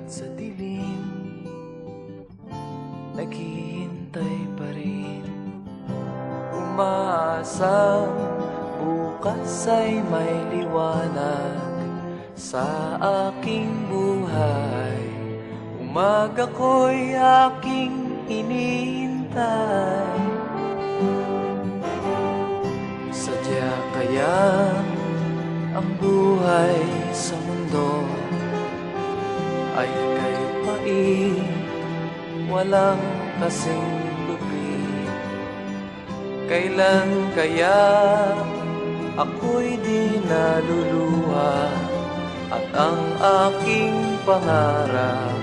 Kahit sa dilim, naghihintay pa rin, umaasang bukas ay may liwanag sa aking buhay. Umaga ko'y aking hinihintay. Sadya kaya ang buhay sa mundo ay kay pait, walang kasing lupit. Kailan kaya ako'y di naluluha at ang aking pangarap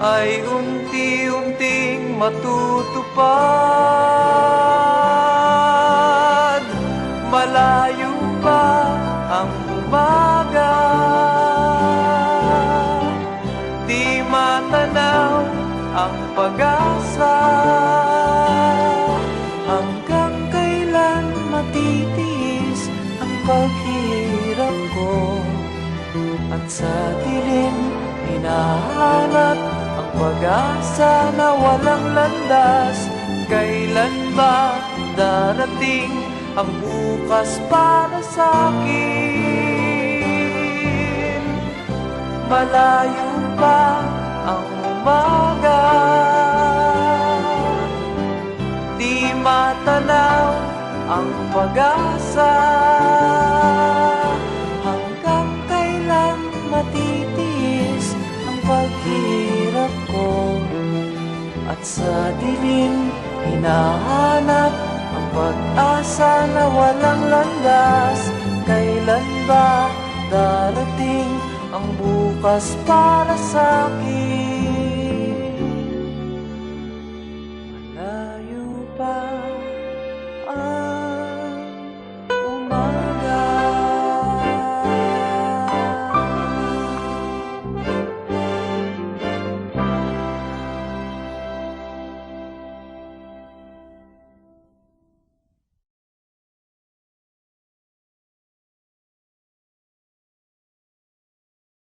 ay unti-unting matutupad? Malayo pa ang umaga, di matanaw ang pag-asa. Hanggang kailan matitiis ang paghihirap ko? At sa dilim, hinahanap ang pag-asa na walang landas. Kailan ba darating ang bukas para sa'kin? Malayo pa ang umaga, di matanaw ang pag-asa. Hanggang kailan matitiis ang paghirap ko? At sa dilim, hinahanap ang pag-asa na walang landas. Kailan ba darating ang bukas para sa'kin?